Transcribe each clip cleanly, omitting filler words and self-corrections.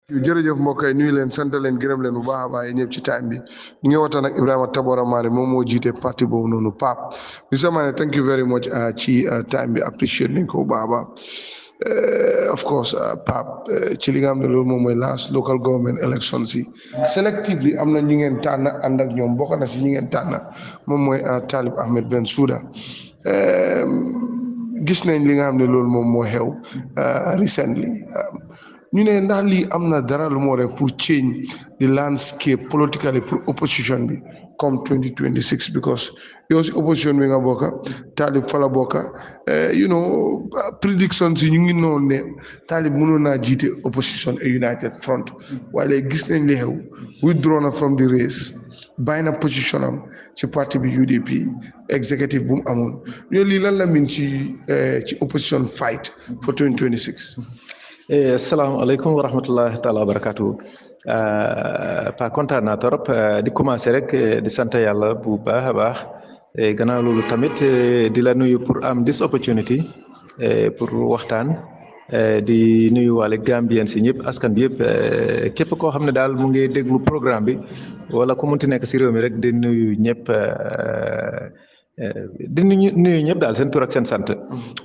jërëjëf mbokk yi nuyu leen sant leen gërëm leen bu baax a baax ñëpp ci time bi ñu ngi waxtaan ak Ebrima Tabora Manneh moom moo jiite parti boobu noonu PAP Mr Manneh thank you very much ci time bi appreciate nañ ko bu baax a baax of course PAP ci li nga xam ne loolu moom mooy last local government election si selectively am na ñi ngeen tànn ànd ak ñoom bokk na si ñi ngeen tànn moom mooy Talib Ahmed Bensouda gis nañ li nga xam ne loolu moom moo xew recently ñu ne ndax lii am na dara lu moo def pour change the landscape politically pour opposition bi comme 2026 because yow si opposition bi nga bokka Talib fa la bokka prediction si ñu ngi noonu ne Talib mënoon naa jiite opposition a united front waaye léegi gis nañ li xew withdraw na from the race bàyyi na position am ci parti bi UDP executive bu mu amoon yow lii lan la min ci opposition fight for 2026. asalaamaaleykum wa rahmatullahi taala wa barakatuh pa kontaan naa torop di commencer rek di sant yàlla bu baax a baax gannaaw loolu tamit di la nuyu pour am this opportunity pour waxtaan di nuyu waale Gambien si ñëpp askan bi yëpp képp koo xam ne daal mu ngi déglu programme bi wala ku munti nekk si réew mi rek di nuyu ñëpp di nuyu ñëpp daal seen tur ak seen sant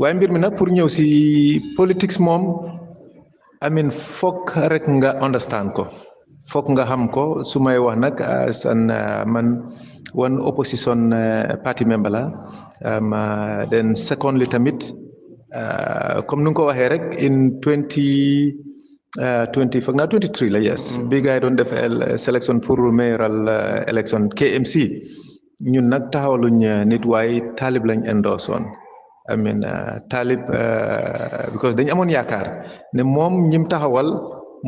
waaye mbir mi nag pour ñëw si politique moom amin foog rek nga understand ko foog nga xam ko su may wax nag man one opposition party member la then secondly tamit comme nu nga ko waxee rek in 20 foog naa 23 la yes bi gars yi doon def sélection pour mayoral élection KMC ñun nag taxawaluñ nit waaye Talib lañ endorse woon Talib because dañu amoon yaakaar ne moom ñim taxawal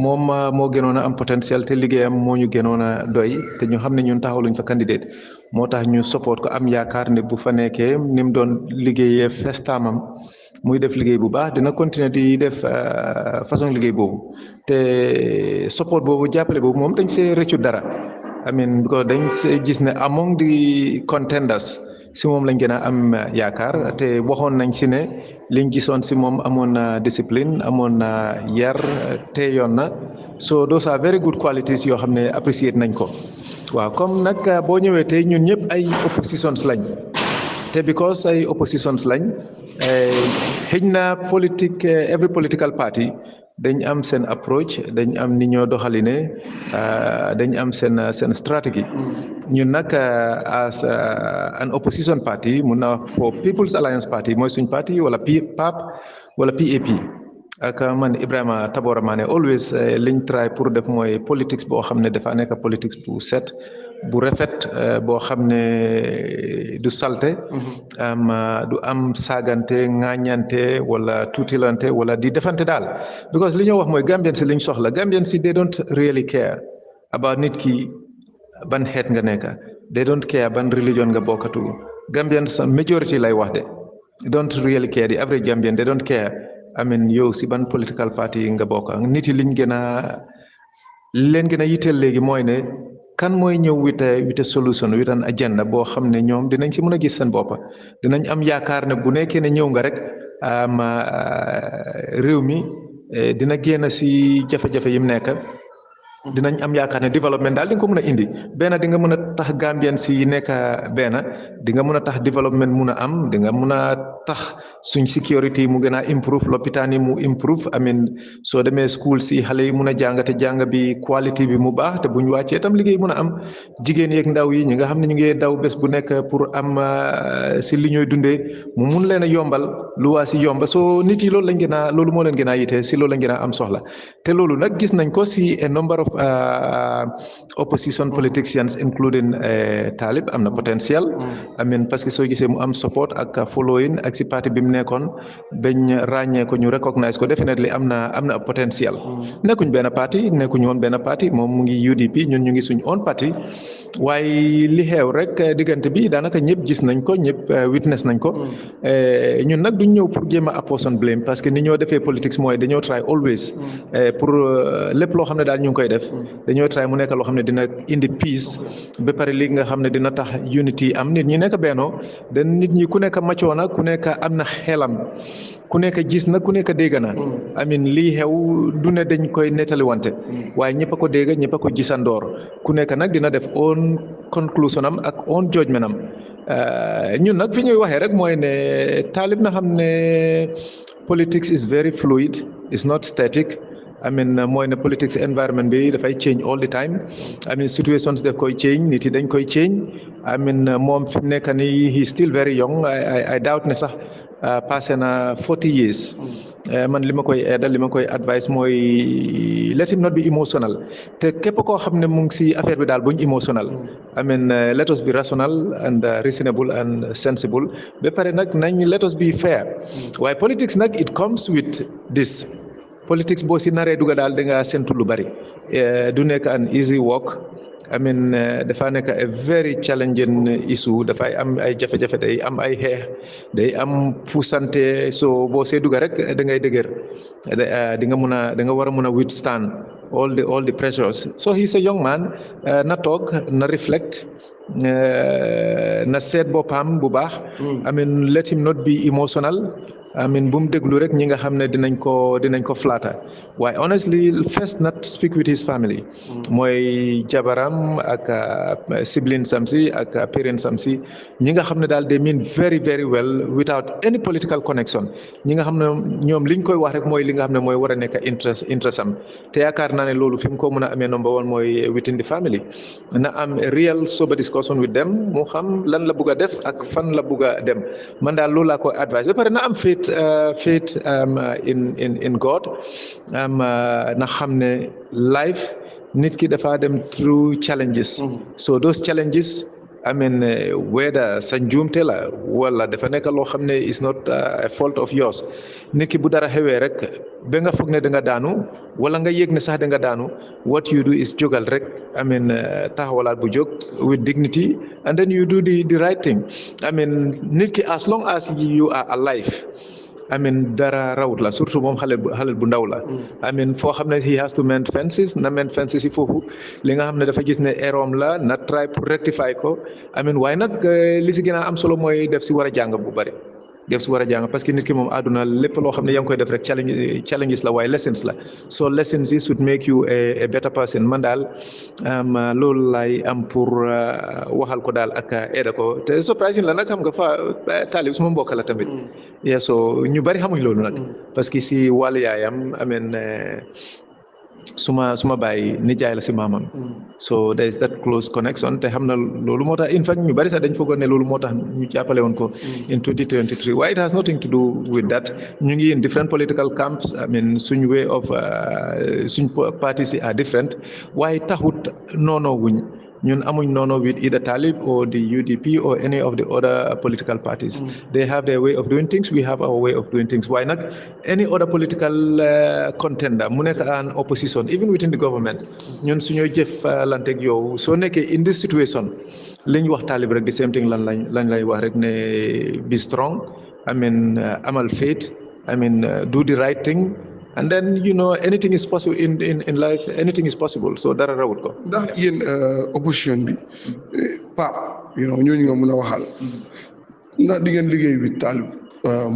moom moo gënoon a am potentiel te liggéeyam moo ñu gënoon a doy te ñu xam ne ñun taxawaluñ fa candidate moo tax ñu support ko am yaakaar ne bu fa nekkee ni mu doon liggéeyee festaamam muy def liggéey bu baax dina continuer di def façon liggéey boobu te support boobu jàppale boobu moom dañ see rëccu dara because dañ see gis ne among the contenders si moom lañ gën a am yaakaar te waxoon nañ si ne liñ gisoon si moom amoon na discipline amoon na yar te yoon na so those are very good qualities yoo xam ne apprécié nañ ko waaw comme nag boo ñëwee tey ñun ñëpp ay oppositions lañ te because ay oppositions lañ xëj na politique every political party dañ am seen approach dañ am ni ñoo doxaline dañ am seen stratégie ñun nag as an opposition party mun na for People's Alliance Party mooy suñ parti wala PAP wala PAP ak man Ebrima Tabora Manneh always liñ try pour def mooy politics boo xam ne dafa nekk politics bu set bu rafet boo xam ne du salte du am saagante ŋaañante wala tuutilante wala di defante daal because li ñoo wax mooy Gambien si liñ soxla Gambien si they don't really care about nit ki ban xeet nga nekk they don't care ban religion nga bokkatu Gambien sa majority lay wax de don't really care the average Gambian they don't care yow si ban political party nga bokk nit yi liñ leen gën a yitteel léegi mooy ne kan mooy ñëw with a solution with an agenda boo xam ne ñoom dinañ ci mën a gis seen bopp dinañ am yaakaar ne bu nekkee ne ñëw nga rek réew mi dina génn si jafe-jafe yim nekk dinañ am yaakaar ne développement daal di nga ko mën a indi benn di nga mën a tax Gambien si nekk benn di nga mën a tax développement mun a am di nga mën a tax suñ sécurité yi mu gën a improve lopitaan yi mu improve soo demee school si xale yi mun a jàng te jàng bi quality bi mu baax te buñ wàccee tam liggéey mun a am jigéen yeeg ndaw yi ñi nga xam ne ñu ngi daw bés bu nekk pour am si li ñooy dundee mu mun leen a yombal lu waa si yomba soo nit yi loolu moo leen gën a yite si loolu lañ gën a am soxla te loolu nag gis nañ ko si a number of opposition politicians including Talib am na potentiel parce que soo gisee mu am support ak following ak si parti bi mu nekkoon bañ ràññee ko ñu recognize ko definitely am na potentiel nekkuñ benn parti nekkuñu woon benn parti moom mu ngi UDP ñun ñu ngi suñ own parti waaye li xew rek diggante bi daanaka ñëpp gis nañ ko ñëpp witness nañ ko ñun nag duñ ñëw pour jéem a apportion blame parce que ni ñoo defee politique mooy dañoo try always pour lépp loo xam ne daal ñu ngi koy def dañoo try mu nekk loo xam ne dina indi peace ba pare li nga xam ne dina tax unity am nit ñi nekk bennoo den nit ñi ku nekk maccoo na ku nekk am na xelam ku nekk gis na ku nekk dégg na amin lii xew du ne dañ koy nettaliwante waaye ñëpp a ko dégg ñëpp a ko gisandoor ku nekk nag dina def own conclusion am ak own judgment am ñun nag fi ñuy waxee rek mooy ne taalib na xam ne politics is very fluid it's not static I mean mooy ne politics environment bi dafay change all the time I mean situations daf koy change nit yi dañ koy change I mean moom fi mu nekk nii he still very young I doubt ne sax passé na 40 years man li ma koy aidal li ma koy advice mooy let him not be emotional te képp koo xam ne mu ngi si affaire bi daal buñ emotional I mean let us be rational and reasonable and sensible ba pare nag nañ let us be fair waaye politics nag it comes with this politics boo si naree duga daal da nga séntu lu bari du nekk an easy walk I mean dafa nekk a very challenging issue dafay am ay jafe-jafe day am ay xeex day am puusante so boo see duga rek da ngay dëgër di nga mun a da nga war a mun a withstand all the pressures so he's a young man na toog na reflect na seet boppam bu baax I mean let him not be emotional I mean bu mu déglu rek ñi nga xam ne dinañ ko flatter waaye honestly first not speak with his family mooy jabaram ak siblings am si ak parents am si ñi nga xam ne daal they mean very very well without any political connection ñi nga xam ne ñoom liñ koy wax rek mooy li nga xam ne mooy war a nekk interest am te yaakaar naa ne loolu fi mu ko mën a amee number one mooy within the family na am real sober discussion with them mu xam lan la bugg a def ak fan la bugg a dem man daal loolu laa koy advice ba pare na am faith in God na xam ne life nit ki dafa dem through challenges so those challenges I mean whether sa njuumte la wala dafa nekk loo xam ne is not a fault of yours nit ki bu dara xewee rek ba nga foog ne da nga daanu wala nga yëg ne sax da nga daanu what you do is jógal rek I mean taxawalaat bu jóg with dignity and then you do the right thing I mean nit ki as long as you are alive I mean dara rawut la surtout moom xale bu ndaw la I mean foo xam ne he has to mend fences na mend fences yi foofu li nga xam ne dafa gis ne erreur la na try pour rectify ko I mean waaye nag li si gën a am solo mooy def si war a jàng bu bari def si war a jàng parce que nit ki moom àdduna lépp loo xam ne yaa ngi koy def rek challenges la waaye lessons la so lessons yi should make you a better person man daal loolu lay am pour waxal ko daal ak aida ko te surprising la nag xam nga fa taalib suma mbokk la tamit yeah so ñu bari xamuñ loolu nag parce que si wàllu yaayam amen suma baay nijaay la si maamam so there is that close connection te xam na loolu moo tax in fact ñu bari sax dañ foogoon ne loolu moo tax ñu jàppale woon ko in 2023 waaye it has nothing to do with that ñu ngi in different political camps I mean suñ way of suñ parties are different waaye taxut noonoo wuñ ñun amuñ noono with either Talib or the UDP or any of the other political parties they have their way of doing things we have our way of doing things waaye nag any other political contender mu nekk an opposition even within the government ñun suñoo jëf lanteeg yow soo nekkee in this situation li ñu wax Talib rek the same thing lañ lay wax rek ne be strong I mean amal faith I mean do the right thing and then you know anything is possible in life anything is possible so dara rawut ko ndax yéen opposition bi PAP you know ñooñu nga mën a waxal ndax di ngeen liggéey bi Talib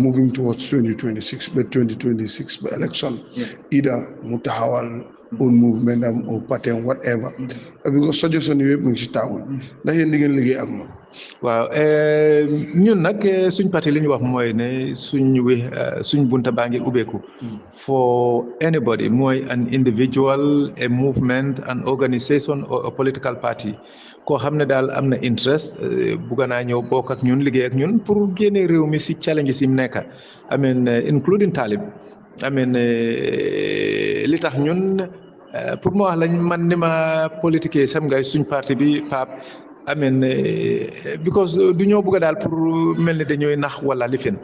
moving towards 2026 ba 2026 ba election either mu taxawal own movement am or party whatever because suggestion yi yëpp mu ngi si taabul ndax yéen di ngeen liggéey ak moom waaw ñun nag suñ parti li ñu wax mooy ne suñ bunta baa ngi ubbeeku for anybody mooy an individual a movement an organisation or a political party koo xam ne daal am na interest bugga naa ñëw bokk ak ñun liggéey ak ñun pour génne réew mi si challenge yi mu nekk I mean including Talib I mean li tax ñun pour ma wax lañ man ni ma politique sam ngay suñ parti bi PAP I mean because du ñoo bëgg daal pour mel ni dañooy nax wala lifin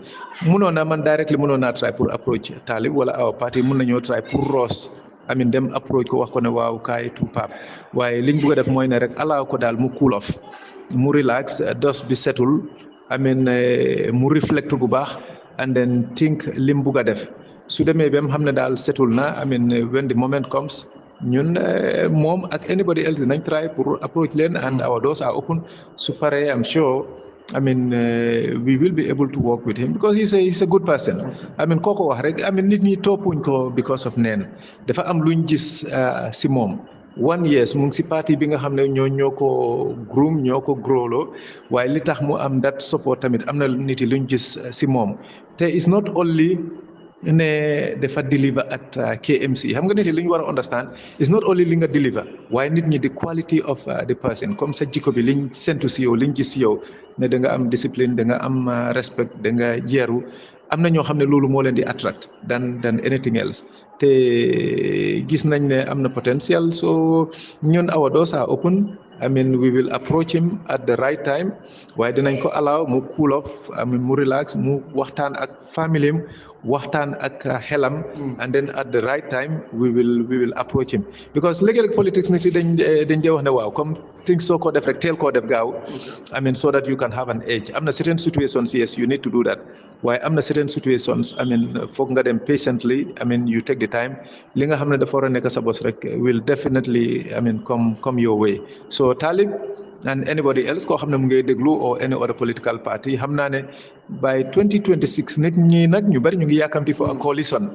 mënoon na man directly mënoon naa try pour approach Talib wala aw parti mën nañoo try pour roos I mean dem approach ko wax ko ne waaw kaay to PAP waaye liñ bëgg a def mooy ne rek allow ko daal mu cool off mu relax dos bi setul I mean mu reflect bu baax and then think lim bëgg a def su demee ba mu xam ne daal setul na I mean when the moment comes ñun moom ak anybody else dinañ try pour approach leen, and our doors are open. Su paree I'm sure we will be able to work with him because he's a good person. Koo ko wax rek nit ñi toppuñ ko because of neen, dafa am luñ gis si moom. 1 year mu ngi si parti bi nga xam ne ñoo ko groom, ñoo ko growloo, waaye li tax mu am that support tamit am na nit yi luñ gis si moom. te it's not only ne dafa deliver at KMC. xam nga nit yi li ñu war a understand is not only li nga deliver, waaye nit ñi the quality of the person, comme sa jikko bi liñ sentu si yow, liñ gis si yow ne da nga am discipline, da nga am respect, da nga yeeru. am na ñoo xam ne loolu moo leen di attract than anything else. te gis nañ ne am na potential, so ñun our doors are open. We will approach him at the right time, waaye dinañ ko allow mu cool off, mu relax, mu waxtaan ak family am, waxtaan ak xelam, and then at the right time we will approach him. because léegi politics nit yi dañ dee wax ne waaw comme things soo ko def rek teel koo def gaaw, so that you can have an edge. am na certain situations, yes, you need to do that, waaye am na certain situations foog nga dem patiently. You take the time. li nga xam ne dafa war a nekk sa bos rek will definitely come your way. so Talib and anybody else koo xam ne mu ngay déglu, or any other political party, xam naa ne by 2026 nit ñi nag ñu bari ñu ngi yàkkamti for a coalition.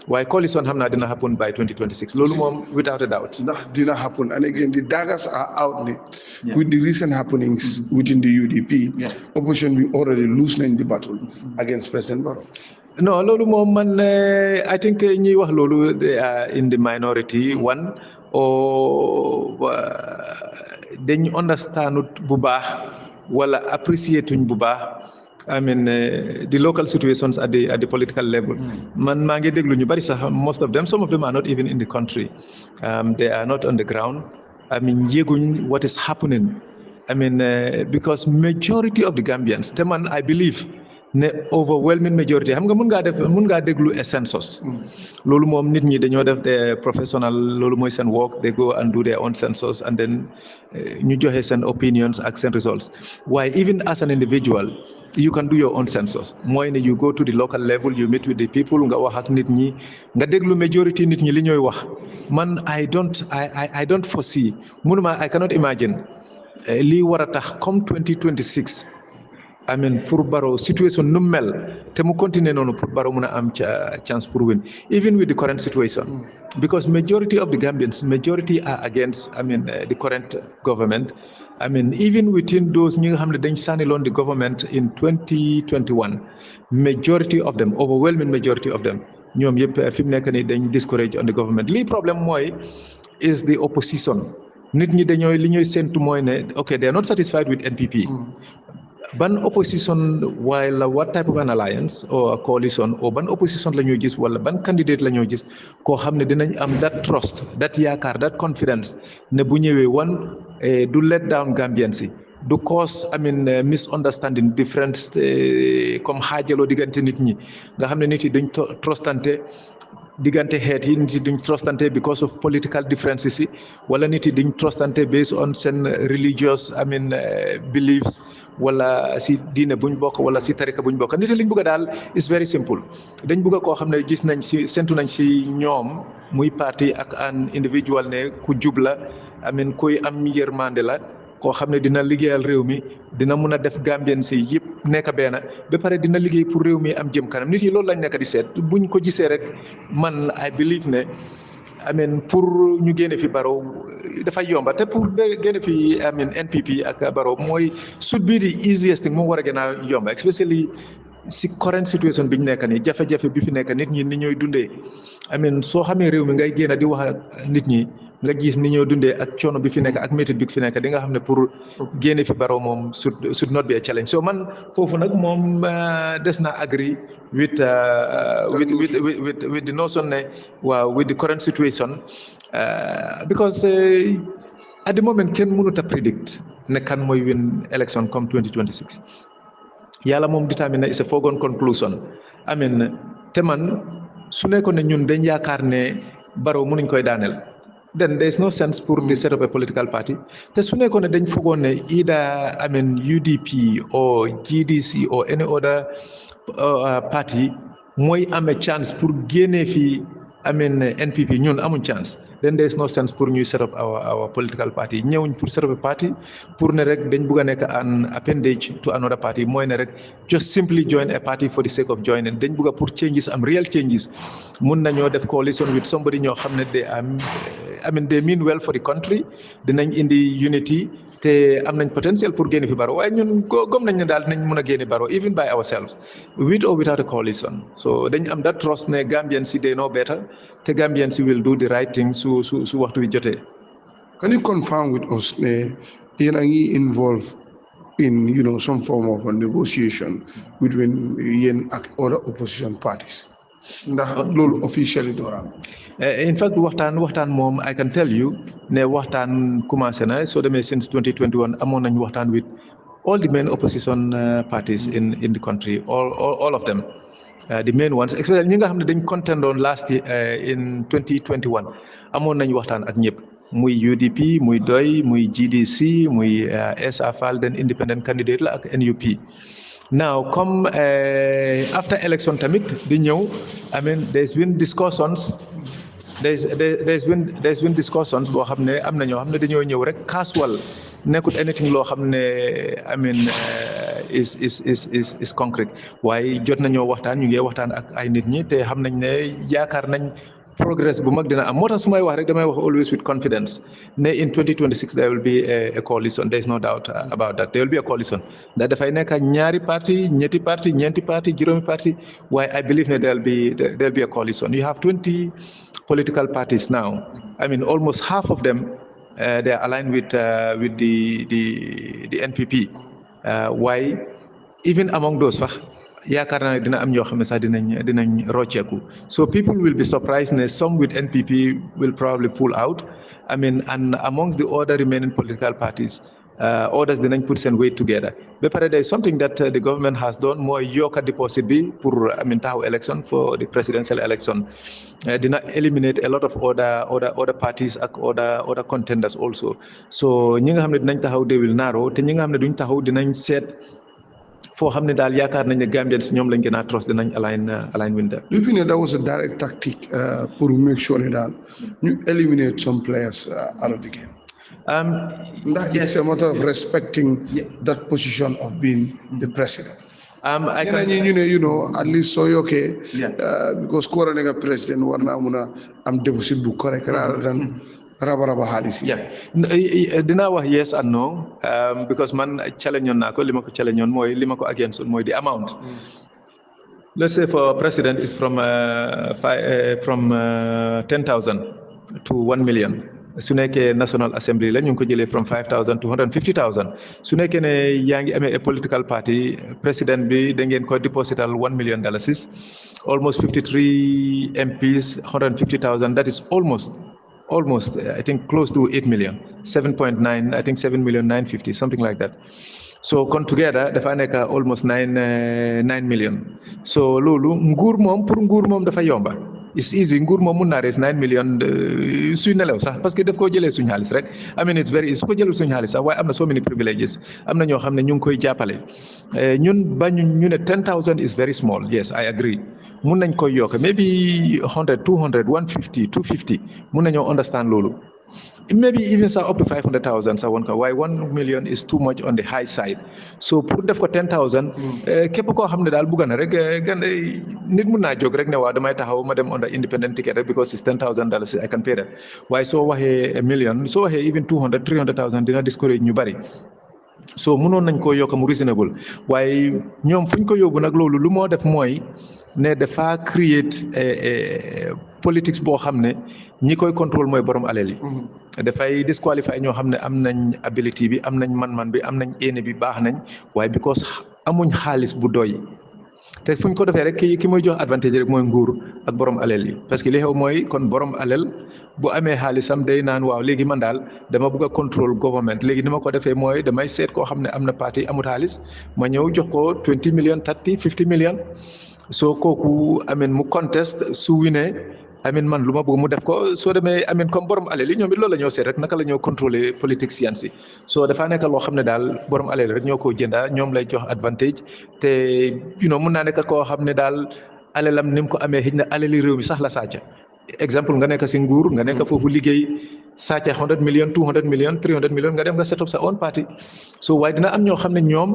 waaye coalition xam naa dina happen by 2026. loolu moom without a doubt. ndax dina happen. And again, the daggers are out there. With the recent happenings within the UDP, opposition we already losing the battle against President Barrow. No, loolu moom man I think ñiy wax loolu they are in the minority. One, or dañ understand bu baax wala appreciate tuñ bu baax the local situations at the political level. man maa ngi déglu ñu bari sax, most of them, some of them are not even in the country. They are not on the ground. yéguñ what is happening. Because majority of the Gambians, te man I believe ne overwhelming majority, xam nga mun ngaa déglu a census. loolu moom nit ñi dañoo def de professional, loolu mooy seen work, they go and do their own census, and then ñu joxe seen opinions ak seen results. Why even as an individual you can do your own census. mooy ne you go to the local level, you meet with the people, nga wax ak nit ñi, nga déglu majority nit ñi li ñooy wax. man I don't foresee, I cannot imagine lii war a tax comme 2026 pour Barrow situation nu mel te mu continuer noonu pour Barrow mun a am chance pour win, even with the current situation. because majority of the Gambians, majority are against the current government. Even within those ñi nga xam ne dañ sànniloon the government in 2021, majority of them, overwhelming majority of them, ñoom yëpp fi mu nekk nii dañ discourage on the government. lii problème mooy is the opposition. nit ñi li ñooy séntu mooy ne okay, they are not satisfied with NPP. ban opposition wala what type of an alliance or a coalition, or ban opposition la ñoo gis, wala ban candidate la ñoo gis koo xam ne dinañ am that trust, that yaakaar, that confidence ne bu ñëwee du let down Gambians yi, du cause misunderstanding, difference, comme xaajaloo diggante nit ñi, nga xam ne nit yi duñ trustante diggante xeet yi, nit yi duñ trustante because of political differences yi, wala nit yi duñ trustante based on seen religious beliefs, wala si diine buñ bokk, wala si tarika buñ bokk. nit yi liñ bëgg a daal is very simple. dañ bëgg a koo xam ne gis nañ si, sentu nañ si ñoom muy parti ak an individual ne ku jub la, kuy am yërmande la, koo xam ne dina liggéeyal réew mi, dina mun a def Gambien si yëpp nekk benn, ba pare dina liggéey pour réew mi am jëm kanam. nit yi loolu lañ nekk di seet. buñ ko gisee rek man I believe ne pour ñu génne fi Barrow dafay yomba. te pour génne fi NPP ak Barrow mooy should be the easiest thing, moom war a gën a yomba, especially si current situation bi ñu nekk nii, jafe-jafe bi fi nekk, nit ñi ni ñooy dundee. soo xamee réew mi ngay génn di wax ak nit ñi, nga gis ni ñoo dundee ak coono bi fi nekk ak métit bi fi nekk, di nga xam ne pour génne fi Barrow moom should not be a challenge. so man foofu nag moom des na agree with the notion ne waaw with the current situation, because at the moment kenn mënut a predict ne kan mooy win election comme 2026. yàlla moom determine na is a foregone conclusion. te man su nekkoon ne ñun dañ yaakaar ne Barrow mënuñ koy daaneel, then there is no sense pour the set up a political party. te su nekkoon ne dañ fogoon ne either UDP or GDC or any other party mooy amee chance pour génnee fi NPP, ñun amuñ chance. then there is no sense pour ñuy set up our political party ñëwuñ pour set up a party pour ne rek dañ bëgg a nekk an appendage to another party mooy ne rek just simply join a party for the sake of joining dañ bëgg a pour changes am real changes mun nañoo def coalition with somebody ñoo xam ne they mean well for the country dinañ indi unity te am nañ potential pour génne fi Barrow waaye ñun gëm nañ ne daal dinañ mën a génne Barrow even by ourselves with or without a coalition so dañ am that trust ne Gambians si they know better te Gambians si will do the right thing su waxtu wi jotee. Can you confirm with us ne yéen a ngi involved in some form of a negotiation between yéen ak other opposition parties ndax loolu officially dooram. In fact waxtaan moom I can tell you ne waxtaan commencé na soo demee since 2021 amoon nañ waxtaan with all the main opposition parties in the country all of them the main ones especially ñi nga xam ne dañ contendoon last year in 2021 amoon nañ waxtaan ak ñëpp muy UDP muy DOY muy GDC muy Essa Faal den independent candidate la ak NUP now come after election tamit di ñëw I mean there's been discussions boo xam ne am na ñoo xam ne dañoo ñëw rek casual nekkut anything loo xam ne I mean is concrete waaye jot nañoo waxtaan ñu ngi waxtaan ak ay nit ñi te xam nañ ne yaakaar nañ progress bu mag dina am moo tax su may wax rek damay wax always with confidence ne in 2026 there will be a coalition there is no doubt about that there will be a coalition ndax dafay nekk ñaari parti ñetti parti ñeenti parti juróomi parti waaye I believe ne there will be a coalition you have 20 political parties now I mean almost half of them they are aligned with the NPP why even among those sax yaakaar naa ne dina am ñoo xam ne sax dinañ rocceeku so people will be surprised ne some with NPP will probably pull out I mean and amongst the other remaining political parties others dinañ put seen weight together ba pare there is something that the government has done mooy yokka deposit bi pour I mean taxaw election for the presidential election dina eliminate a lot of other parties ak other contenders also so ñi nga xam ne dinañ taxaw they will narrow te ñi nga xam ne duñ taxaw dinañ seet foo xam ne daal yaakaar nañ ne Gambians ñoom lañ gën a trust dinañ align with them. Do you think that was a direct tactic pour make sure ne daal ñu eliminate some players out of the game? Yes, it's a matter of respecting that position of being the president. I can at least so okay because ku war a nekk president war naa mun a am deposit bu correct rather than raba xaalis dinaa wax yes and no because man challenge naa ko li ma ko challenge mooy li ma ko against mooy the amount let's say for president is from 10,000 to 1 million su nekkee National Assembly la ñu ngi ko jëlee from 5,000 to 150,000 su nekkee ne yaa ngi amee a political party président bi da ngeen ko deposital $1 million almost 53 MPs 150,000 that is almost I think close to 8 million 7.9 I think 7,950,000 something like that so kon together dafa nekk almost 9 million so loolu nguur moom dafa yomba it's easy nguur moom mun naa rees 9 million suy nelew sax parce que daf koo jëlee suñu xaalis rek I mean it's very easy su ko jëlul suñu xaalis sax waaye am na so many privileges am na ñoo xam ne ñu ngi koy jàppale ñun bañu ñu ne 10,000 is very small yes I agree mun nañ koy yokk maybe 100 200 150 250 mun nañoo understand loolu maybe even sax up to 500,000 sax woon ko waaye 1 million is too much on the high side so pour def ko 10,000 képp koo xam ne daal bugga na rek nit mun naa jóg rek ne waaw damay taxaw ma dem under independent ticket rek because it's $10,000 I can pay that waaye soo waxee a million soo waxee even 200 300,000 dina discourage ñu bari so mënoon nañ koo yokk mu reasonable waaye ñoom fuñ ko yóbbu nag loolu lu moo def mooy ne dafa create politics boo xam ne ñi koy contrôle mooy borom alal yi dafay disqualify ñoo xam ne am nañ ability bi am nañ man-man bi am nañ éene bi baax nañ waaye because amuñ xaalis bu doy te fuñ ko defee rek ki mooy jox advantage rek mooy nguur ak borom alal yi parce que li xew mooy kon borom alal bu amee xaalisam day naan waaw léegi man daal dama bëgg a contrôle government léegi ni ma ko defee mooy damay seet koo xam ne am na parti amut xaalis ma ñëw jox ko 20 million 30 50 million soo kooku amen mu contest su winee amen man lu ma bëgg mu def ko soo demee amen comme borom alal yi ñoom it loolu la ñoo seet rek naka la ñoo contrôler politiciens yi soo dafaa nekk loo xam ne daal borom alal rek ñoo ko jënda ñoom lay jox advantage te mun naa nekk koo xam ne daal alalam ni mu ko amee xëy na alali réew mi sax la sàcca exemple nga nekk si nguur nga nekk foofu liggéey sàcca 100 million 200 million 300 million nga dem nga set up sa own party so waaye dina am ñoo xam ne ñoom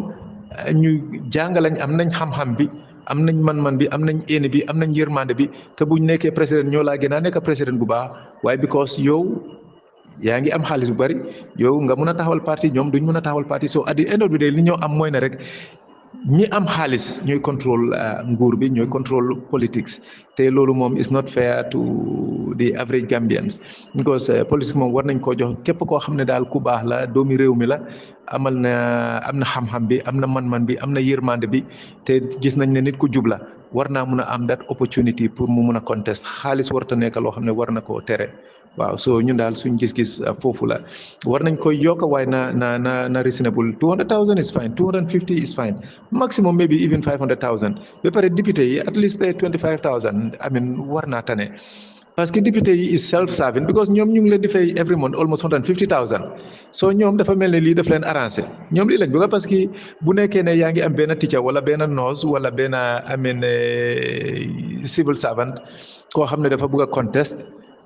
ñu jàngalañ am nañ xam-xam bi am nañ man-man bi am nañ éene bi am nañ yërmande bi te buñ nekkee président ñoo laa gën a nekk président bu baax waaye because yow yaa ngi am xaalis bu bari yow nga mun a taxawal parti ñoom duñ mun a taxawal parti so at the end of the day li ñoo am mooy ne rek ñi am xaalis ñooy contrôle nguur bi ñooy contrôle politics te loolu moom is not fair to the average Gambians because politique moom war nañ koo jox képp koo xam ne daal ku baax la doomi réew mi la am na xam-xam bi am na man-man bi am na yërmande bi te gis nañ ne nit ku jub la war naa mun a am that opportunity pour mu mun a contest xaalis warta nekk loo xam ne war na koo tere waaw so ñun daal suñ gis-gis foofu la war nañ koy yokk waaye na reasonable 200,000 is fine 250 is fine maximum maybe even 500,000 ba pare député yi at least 25,000 I mean war naa tane parce que député yi is self serving because ñoom ñu ngi leen di fay every month almost 150,000 so ñoom dafa mel ne lii daf leen arrangé ñoom lii lañ bëgg parce que bu nekkee ne yaa ngi am benn teacher wala benn nurse wala benn civil servant koo xam ne dafa bëgg a contest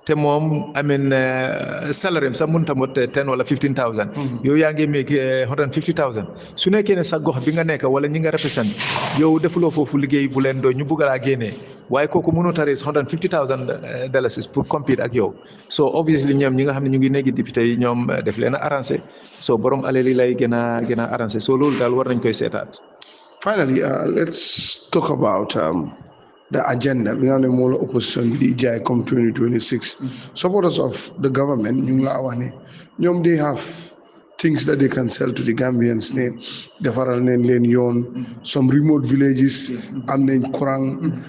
te moom salary sax mënut a mot 10 wala 15,000. yow yaa ngi make 150,000 su nekkee ne sa gox bi nga nekk wala ñi nga represent yow defuloo foofu liggéey bu leen doon ñu bugg laa génnee waaye kooku mënut a raise 150,000 dollars pour compete ak yow so obviously ñoom ñi nga xam ne ñu ngi nekk député yi ñoom def leen a arrangé so borom alal yi lay gën a arrangé so loolu daal war nañ koy seetaat. Finally, let's talk about the agenda. We have more opposition DJ come 2026. Supporters of the government, they have things that they can sell to the Gambians. Some remote villages, and then Kurang,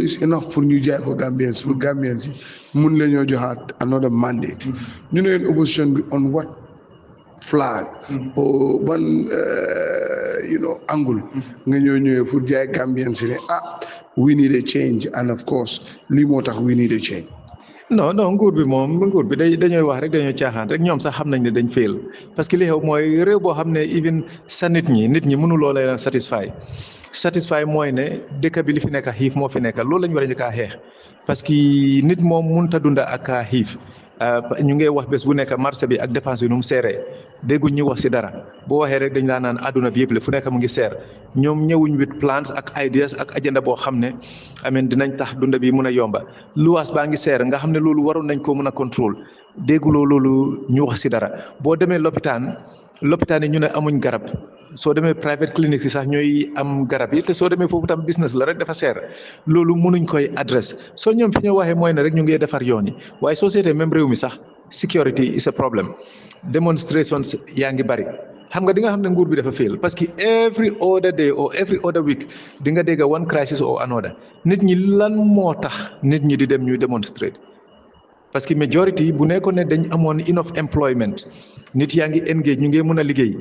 is enough for New Jack for Gambians. For Gambians, Munle had another mandate. Opposition on what flag or one angle pour jaay Gambians we need a change and of course lii moo tax we need a change. non nguur bi dañooy wax rek dañoo caaxaan rek ñoom sax xam nañ ne dañ fail parce que li xew mooy réew boo xam ne even sa nit ñi mënuloo leen satisfy mooy ne dëkk bi li fi nekk xiif moo fi nekk loolu lañ war a njëkk a xeex parce que nit moom mënut a dunda ak xiif ñu ngi wax bés bu nekk marché bi ak dépense bi nu mu seeree dégguñ ñu wax si dara boo waxee rek dañ laa naan àdduna bi yëpp la fu nekk mu ngi seer ñoom ñëwuñ with plans ak ideas ak agenda boo xam ne dinañ tax dunda bi mun a yomba luwaas baa ngi seer nga xam ne loolu waroon nañ koo mën a contrôle dégguloo loolu ñu wax si dara boo demee lopitaan yi ñu ne amuñ garab soo demee private clinique yi sax ñooy am garab yi te soo demee foofu tam business la rek dafa seer loolu mënuñ koy adresse soo ñoom fi ñu waxee mooy ne rek ñu ngi defar yoon yi waaye soo seetee même réew mi sax security is a problem demonstrations yaa ngi bari xam nga di nga xam ne nguur bi dafa fail parce que every other day or every other week di nga dégg one crisis or another nit ñi lan moo tax nit ñi di dem ñuy demonstrate parce que majority bu nekkoon ne dañ amoon enough employment nit yaa ngi engage ñu ngi mën a liggéey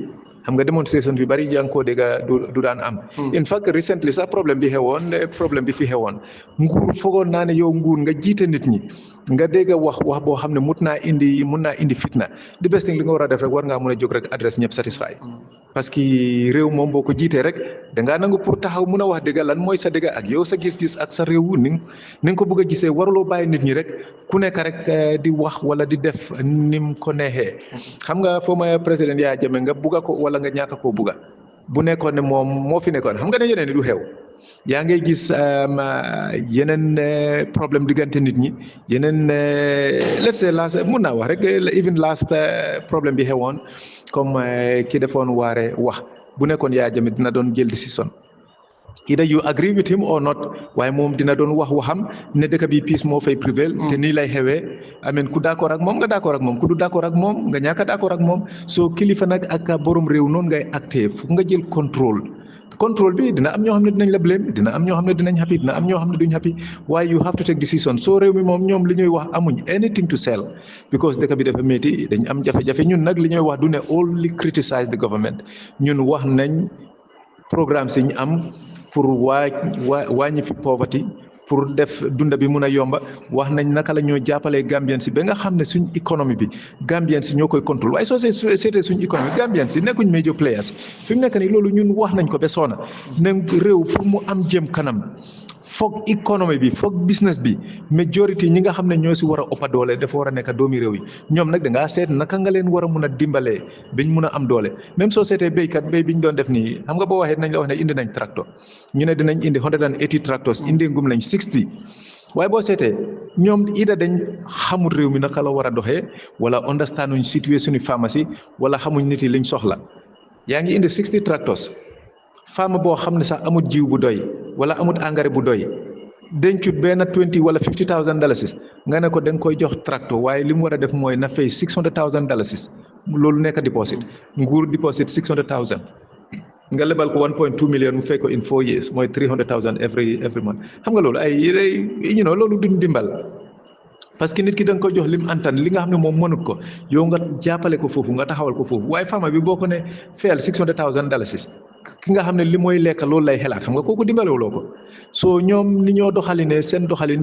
xam nga démonstration bi bari yaa ngi koo dégg du daan am. in fact recently sax problème bi fi xewoon nguur foogoon naa ne yow nguur nga jiite nit ñi nga dégg wax boo xam ne mun naa indi fitna di best thing li nga war a def rek war ngaa mën a jóg rek adresse ñëpp satisfy parce que réew moom boo ko jiitee rek dangaa nangu pour taxaw mun a wax dëgg lan mooy sa dëgg ak yow sa gis-gis ak sa réew ni nga ko bëgg a gisee waruloo bàyyi nit ñi rek ku nekk rek di wax wala di def nim ko neexee xam nga foo ma président yaa jëme nga bugga ko wala nga ñàkk koo bugga bu nekkoon ne moom moo fi nekkoon xam nga ne yeneen du xew yaa ngay gis yeneen problème diggante nit ñi yeneen let's say last mun naa wax rek even last problème bi xewoon comme ki defoon waare wax bu nekkoon yaa jëme dina doon jël décision either you agree with him or not waaye moom dina doon waxam ne dëkk bi peace moo fay prévail te nii lay xewee ku d'accord ak moom nga d'accord ak moom ku du d'accord ak moom nga ñàkk a d'accord ak moom soo kilifa nag ak borom réew noonu ngay acté fu nga jël contrôle bi dina am ñoo xam ne dinañ la blame dina am ñoo xam ne dinañ happy dina am ñoo xam ne duñ happy waaye you have to take decision soo réew mi moom ñoom li ñuy wax amuñ anything to sell because dëkk bi dafa métti dañ am jafe-jafe ñun nag li ñuy wax du ne only criticize the government ñun wax nañ programme si ñu am pour wàññi fi poverty pour def dunda bi mun a yomba wax nañ naka la ñoo jàppalee Gambien si ba nga xam ne suñ économie bi Gambien si ñoo koy contrôle waaye soo seetee suñ économie Gambien si nekkuñ major players fi mu nekk nii loolu ñun wax nañ ko ba soona ne réew pour mu am jëm kanam foog économie bi foog business bi majority ñi nga xam ne ñoo si war a ëppa doole dafa war a nekk doomi réew yi ñoom nag da ngaa seet naka nga leen war a mun a dimbalee bañ mun a am doole même soo seetee béykat béy bi ñu doon def nii xam nga boo waxee dinañ la wax ne indi nañ tracteur ñu ne dinañ indi 180 tracteurs indi ngum lañ 60 waaye boo seetee ñoom ida dañ xamul réew mi naka la war a doxee wala understand uñ situation ni pharmacie wala xamuñ nit yi liñ soxla yaa ngi indi 60 tracteurs femme boo xam ne sax amul jiw bu doy wala amul engrais bu doy dencut benn 20 wala 50,000 dalasis nga ne ko da nga koy jox tracteur waaye li mu war a def mooy na fay 600,000 dalasis loolu nekk deposit nguur deposit 600,000 nga lebal ko 1.2 million mu fay ko in 4 years mooy 300,000 every month xam nga loolu loolu duñ dimbal parce que nit ki da nga ko jox lim antan li nga xam ne moom mënut ko yow nga jàppale ko foofu nga taxawal ko foofu waaye femme bi boo ko ne fayal 600,000 dalasis ki nga xam ne li mooy lekk loolu lay xelaat xam nga kooku dimbalewuloo ko soo ñoom ni ñoo doxalinee seen doxalin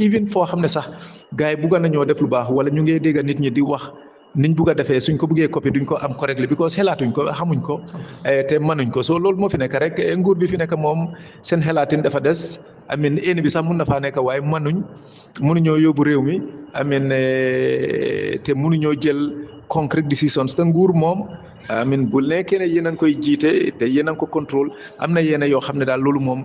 even foo xam ne sax gars yi bugga nañoo def lu baax wala ñu ngee dégg nit ñi di wax niñ bugg a defee suñ ko buggee copie duñ ko am correctly because xelaatuñ ko xamuñ ko te mënuñ ko soo loolu moo fi nekk rek nguur bi fi nekk moom seen xelaatin dafa des amin éni bi sax mun na faa nekk waaye mënuñoo yóbbu réew mi amin te mënuñoo jël concrete decisions te nguur moom amin bu nekkee ne yéen a ngi koy jiite te yéen a ngi ko contrôle am na yenn yoo xam ne daal loolu moom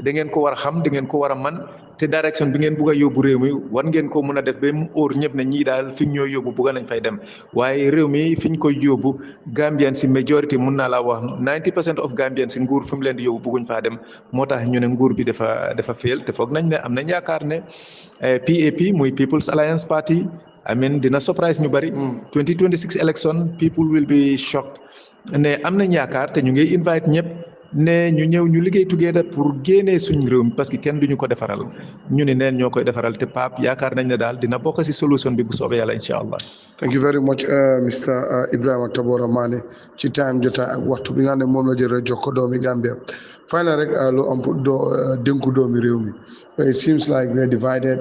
da ngeen ko war a xam da ngeen ko war a man te direction bi ngeen bugg a yóbbu réew mi war ngeen ko mën a def ba mu óor ñëpp ne ñii daal fi ñu ñoo yóbbu bugg nañ fay dem waaye réew mi fi ñu koy yóbbu Gambian si majority mun naa laa wax 90% of Gambian si nguur fi mu leen di yóbbu bugguñ faa dem moo tax ñu ne nguur bi dafa fail te foog nañ ne am nañ yaakaar ne PAP muy People's Alliance Party dina surprise ñu bari 2026 election people will be shocked ne am nañ yaakaar te ñu ngi invite ñëpp ne ñu ñëw ñu liggéey together pour génnee suñ réew mi parce que kenn duñu ko defaral ñu ni neen ñoo koy defaral te PAP yaakaar nañ ne daal dina bokk si solution bi bu soobee yàlla incha allah. Thank you very much Mr Ebrima T Manneh ci time jotaay ak waxtu bi nga xam ne moom la jël jox ko doomi Gambia final rek lu am pour dénku doomi réew mi it seems like we are divided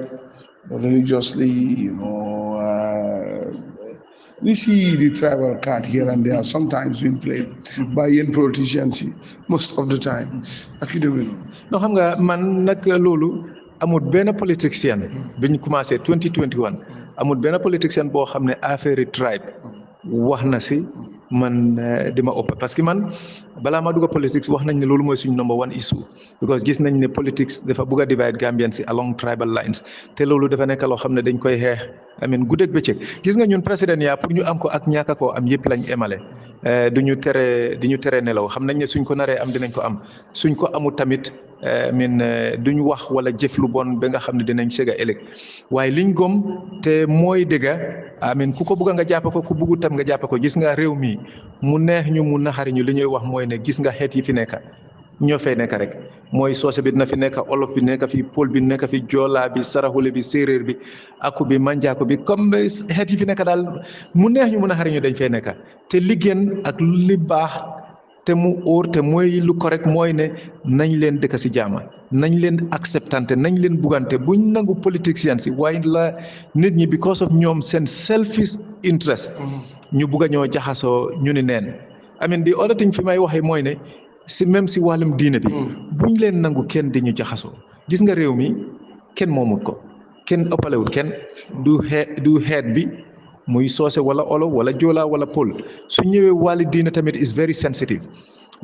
religiously we see the tribal card here and there sometimes being played by young politicians most of the time ak yu demee noonu. non xam nga man nag loolu amul benn politicien bi ñu commencé 2021 amul benn politicien boo xam ne affaire tribe wax na si man di ma ëpp parce que man balaa maa dugg politics wax nañ ne loolu mooy suñu number one issue because gis nañ ne politics dafa bugg a divide Gambians si along tribal lines te loolu dafa nekk loo xam ne dañ koy xeex guddeeg bëccëg gis nga ñun président yaa pour ñu am ko ak ñàkk koo am yëpp lañ emale du ñu tere nelaw xam nañ ne suñ ko naree am dinañ ko am suñ ko amul tamit duñ wax wala jëf lu bon ba nga xam ne dinañ sega ëllëg waaye liñ gom te mooy dëgga ku ko bugg nga jàppe ko ku buggu tam nga jàppe ko gis nga réew mi mu neex ñu mu naxari ñu li ñuy wax mooy ne gis nga xeet yi fi nekk ñoo fay nekk rek mooy soose bi dina fi nekk olof bi nekk fi pël bi nekk fi joolaa bi saraxule bi séeréer bi aku bi manjaako bi comme xeet yi fi nekk daal mu neex ñu mu naxari ñu dañ fay nekk te li gën ak li baax te mu óor te mooy lu correct mooy ne nañ leen dëkk si jaama nañ leen acceptante nañ leen buggante buñ nangu politiciens si waaye la nit ñi because of ñoom seen selfish interest ñu bugg a ñoo jaxasoo ñu ni neen the other thing fi may waxee mooy ne si même si wàllum diine bi buñ leen nangu kenn di ñu jaxasoo gis nga réew mi kenn moomut ko kenn ëppalewut kenn du xeet bi muy soose wala olo wala joolaa wala pël su ñëwee wàlli diine tamit is very sensitive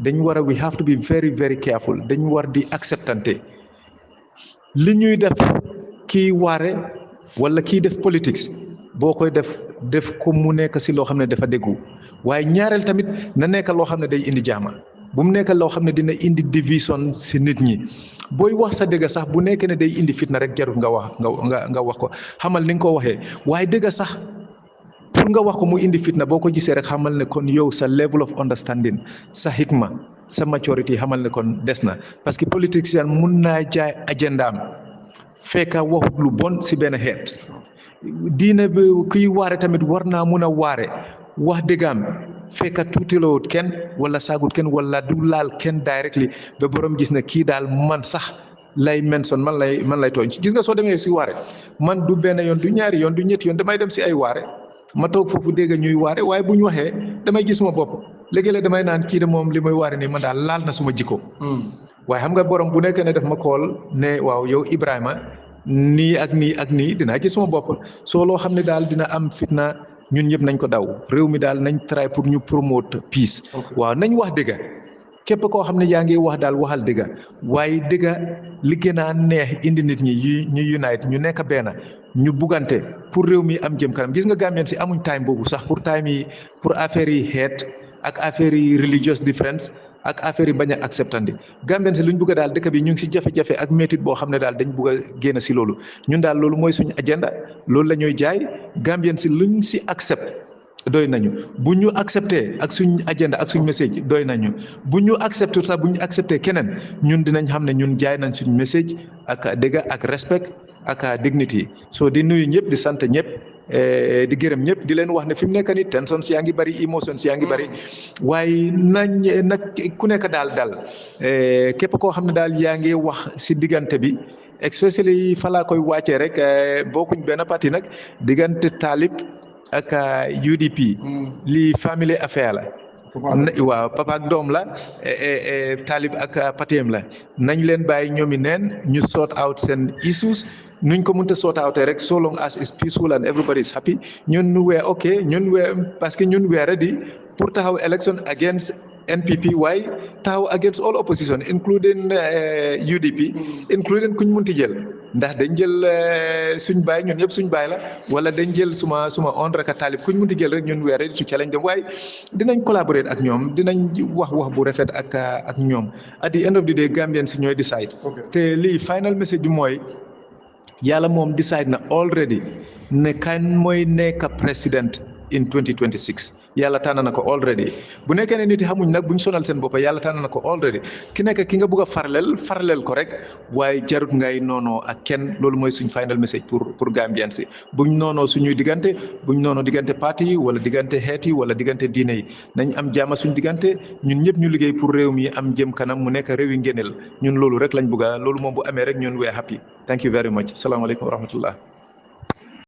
dañ war a we have to be very very careful dañ war di acceptante li ñuy kii waare wala kii def politics boo koy def ko mu nekk si loo xam ne dafa déggu waaye ñaareel tamit na nekk loo xam ne day indi jaama bu mu nekk loo xam ne dina indi division si nit ñi booy wax sa dëgg sax bu nekkee ne day indi fitna rek jarul nga wax ko xamal ni nga ko waxee waaye dëgg sax pour nga wax ko mu indi fitna boo ko gisee rek xamal ne kon yow sa level of understanding sa hikma sa maturity xamal ne kon des na parce que politicien mun naa jaay agendaam fekka waxut lu bon si benn xeet diine bi kuy waare tamit war naa mun a waare wax dëggaam fekka tuutilawut kenn wala saagut kenn wala du laal kenn directly ba borom gis ne kii daal man sax lay mention man lay tooñ gis nga soo demee si waare man du benn yoon du ñaari yoon du ñetti yoon damay dem si ay waare ma toog foofu dégg ñuy waare waaye bu ñu waxee damay gis suma bopp léegi-léeg damay naan kii de moom li muy waare nii man daal laal na suma jikko waaye xam nga borom bu nekkee ne def ma kool ne waaw yow Ibrahima nii ak nii ak nii dinaa gis sama bopp soo loo xam ne daal dina am fitna ñun ñëpp nañ ko daw réew mi daal nañ try pour ñu promote peace waaw nañ wax dëgga képp koo xam ne yaa ngi wax daal waxal dëgga waaye dëgga li gën a neex indi nit ñi ñu unite ñu nekk benn ñu buggante pour réew mi am jëm kanam gis nga Gambien si amuñ time boobu sax pour time yi pour affaire yi xeet ak affaire yi religious difference ak affaire yi bañ a acceptandi Gambien si luñ bugg daal dëkk bi ñu ngi si jafe-jafe ak métit boo xam ne daal dañ bugg a génn si loolu ñun daal loolu mooy suñu agenda loolu la ñuy jaay Gambien si luñ si accept doy nañu bu ñu accepté ak suñ agenda ak suñ message doy nañu bu ñu accepté sax bu ñu accepté keneen ñun dinañ xam ne ñun jaay nañ suñ message ak dëgg ak respect ak dignity so di nuyu ñëpp di sant ñëpp di gërëm ñëpp di leen wax ne fi mu nekk nii tensions yaa ngi bëri emotions yaa ngi bëri waaye nañ nag ku nekk daal képp koo xam ne daal yaa ngi wax si diggante bi especially fa laa koy wàccee rek bokkuñ benn parti nag diggante Talib ak UDP lii family affaire la waaw papa ak doom la Talib ak pateem la nañ leen bàyyi ñoomi neen ñu sort out seen issues nuñ ko mënta sort out rek so long as is peaceful and everybody is happy ñun we okay ñun we parce que ñun we ready pour taxaw election against NPP waaye taxaw against all opposition including UDP including kuñ munti jël ndax dañ jël suñ baay ñun ñëpp suñ baay la wala dañ jël suma on rek a Talib kuñ munti jël rek ñun we ready to challenge dem waaye dinañ collaborer ak ñoom dinañ wax bu rafet ak ñoom at the end of the day Gambian si ñooy decide te lii final message bi mooy yàlla moom decide na already ne kan mooy nekk président in 2026 yàlla tànn na ko already bu nekkee ne nit yi xamuñ nag buñ sonal seen bopp yàlla tànn na ko already ki nekk ki nga bugg a farleel ko rek waaye jarut ngay noonoo ak kenn loolu mooy suñ final message pour Gambian si buñ noonoo suñuy diggante buñ noonoo diggante parti yi wala diggante xeet yi wala diggante diine yi nañ am jaama suñ diggante ñun ñëpp ñu liggéey pour réew mi am jëm kanam mu nekk réew yi ngéneel ñun loolu rek lañ bugga loolu moom bu amee rek ñun we happy thank you very much salaamaaleykum wa rahmatullah